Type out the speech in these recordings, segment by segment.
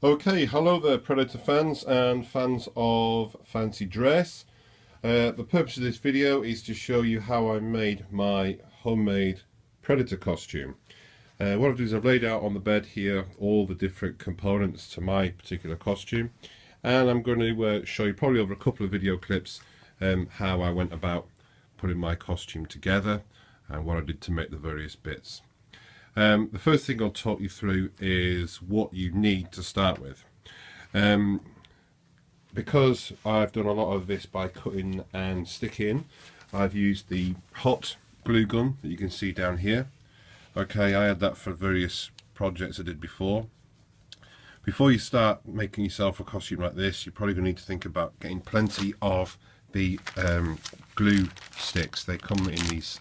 Okay, hello there Predator fans and fans of fancy dress. The purpose of this video is to show you how I made my homemade Predator costume. What I've done is I've laid out on the bed here all the different components to my particular costume, and I'm going to show you probably over a couple of video clips how I went about putting my costume together and what I did to make the various bits. The first thing I'll talk you through is what you need to start with. Because I've done a lot of this by cutting and sticking, I've used the hot glue gun that you can see down here. Okay, I had that for various projects I did before. Before you start making yourself a costume like this, you're probably going to need to think about getting plenty of the glue sticks. They come in these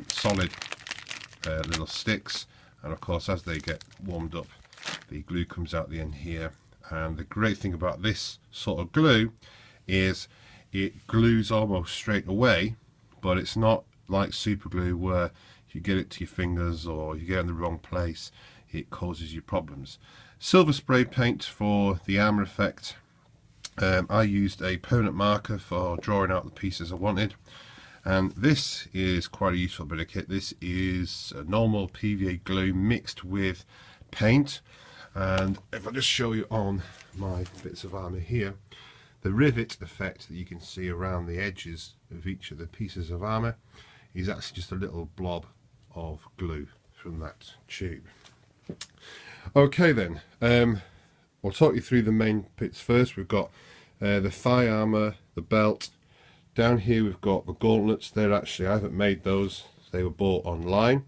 solid little sticks, and of course as they get warmed up the glue comes out the end here. And the great thing about this sort of glue is it glues almost straight away, but it's not like super glue where if you get it to your fingers or you get it in the wrong place it causes you problems. Silver spray paint for the armor effect. I used a permanent marker for drawing out the pieces I wanted. And this is quite a useful bit of kit. This is a normal PVA glue mixed with paint. And if I just show you on my bits of armour here, the rivet effect that you can see around the edges of each of the pieces of armour is actually just a little blob of glue from that tube. Okay then, I'll talk you through the main bits first. We've got the thigh armour, the belt. Down here we've got the gauntlets. They're actually, I haven't made those, they were bought online.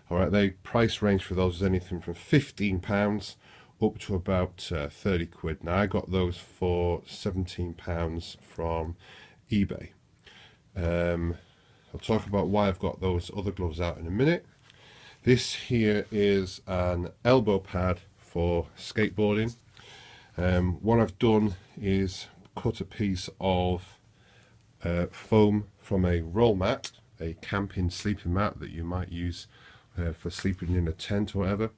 Alright, the price range for those is anything from £15 up to about 30 quid. Now I got those for £17 from eBay. I'll talk about why I've got those other gloves out in a minute. This here is an elbow pad for skateboarding. What I've done is cut a piece of foam from a roll mat, a camping sleeping mat that you might use for sleeping in a tent or whatever.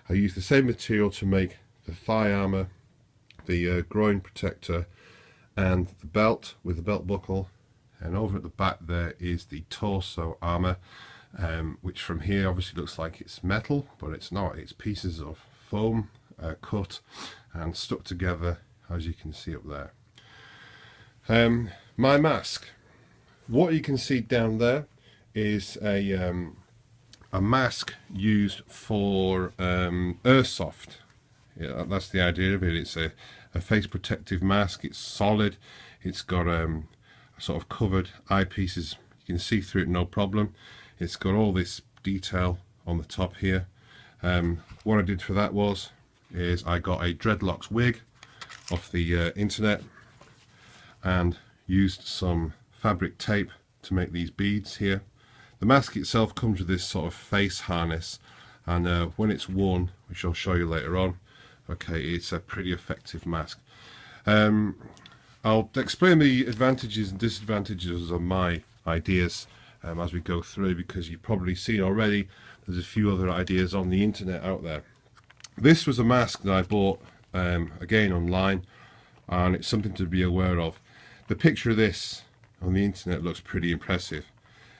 I used the same material to make the thigh armour, the groin protector and the belt with the belt buckle, and over at the back there is the torso armour, which from here obviously looks like it's metal, but it's not. It's pieces of foam cut and stuck together, as you can see up there. My mask. What you can see down there is a mask used for airsoft. Yeah, that's the idea of it. It's a face protective mask. It's solid. It's got sort of covered eyepieces. You can see through it no problem. It's got all this detail on the top here. What I did for that is I got a dreadlocks wig off the internet and used some fabric tape to make these beads here. The mask itself comes with this sort of face harness, and when it's worn, which I'll show you later on, okay, it's a pretty effective mask. I'll explain the advantages and disadvantages of my ideas as we go through, because you've probably seen already there's a few other ideas on the internet out there. This was a mask that I bought again online, and it's something to be aware of. The picture of this on the internet looks pretty impressive,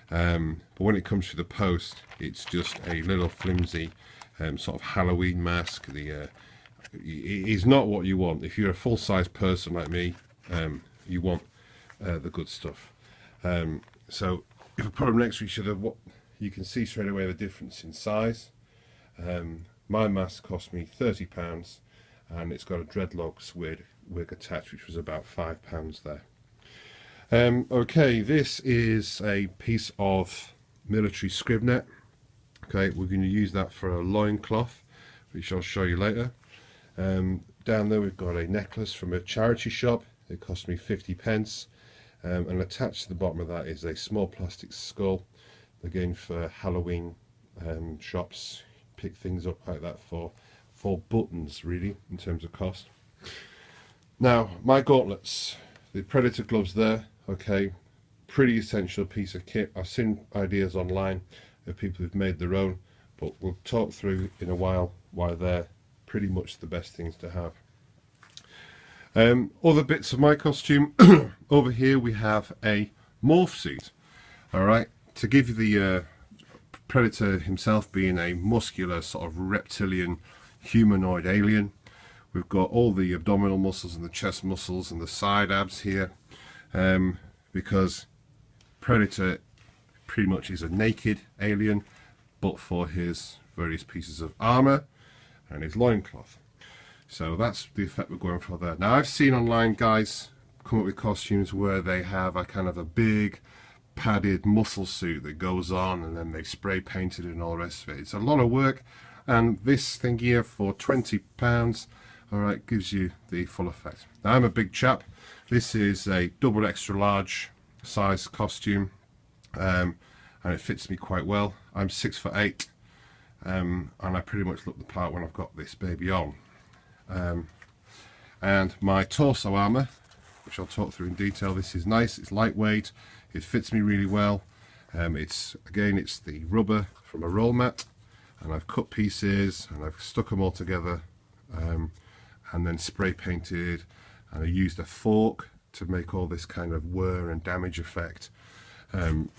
but when it comes to the post it's just a little flimsy sort of Halloween mask. It is not what you want. If you're a full-size person like me, you want the good stuff. So if I put them next to each other, what you can see straight away the difference in size. My mask cost me £30, and it's got a dreadlocks wig attached, which was about £5 there. Okay, this is a piece of military scribnet. Okay, we're going to use that for a loincloth, which I'll show you later. Down there we've got a necklace from a charity shop. It cost me 50p, and attached to the bottom of that is a small plastic skull, again for Halloween shops. Pick things up like that for buttons, really, in terms of cost. Now, my gauntlets, the Predator gloves there, okay, pretty essential piece of kit. I've seen ideas online of people who've made their own, but we'll talk through in a while why they're pretty much the best things to have. Other bits of my costume. Over here we have a morph suit. Alright, to give you the Predator himself being a muscular sort of reptilian humanoid alien. We've got all the abdominal muscles and the chest muscles and the side abs here, because Predator pretty much is a naked alien, but for his various pieces of armor and his loincloth. So that's the effect we're going for there. Now I've seen online guys come up with costumes where they have a kind of a big padded muscle suit that goes on and then they spray painted and all the rest of it. It's a lot of work, and this thing here for £20, alright, gives you the full effect. Now I'm a big chap. This is a double extra large size costume, and it fits me quite well. I'm 6'8", and I pretty much look the part when I've got this baby on. And my torso armour, which I'll talk through in detail, this is nice, it's lightweight, it fits me really well. It's the rubber from a roll mat, and I've cut pieces and I've stuck them all together, and then spray painted, and I used a fork to make all this kind of wear and damage effect. So I'm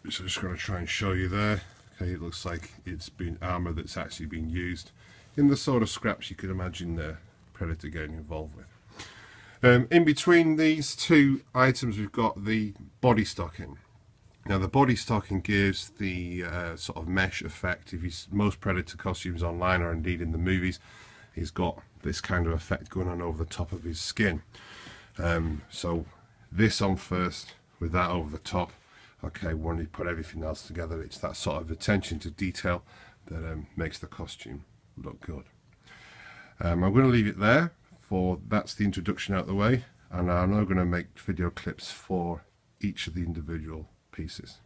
just going to try and show you there. Okay, it looks like it's been armour that's actually been used in the sort of scraps you could imagine the Predator getting involved with. In between these two items we've got the body stocking. Now the body stocking gives the sort of mesh effect. Most Predator costumes online, or indeed in the movies, he's got this kind of effect going on over the top of his skin. So this on first with that over the top. Okay, when you put everything else together, it's that sort of attention to detail that makes the costume look good. I'm going to leave it there. That's the introduction out of the way, and I'm now going to make video clips for each of the individual pieces.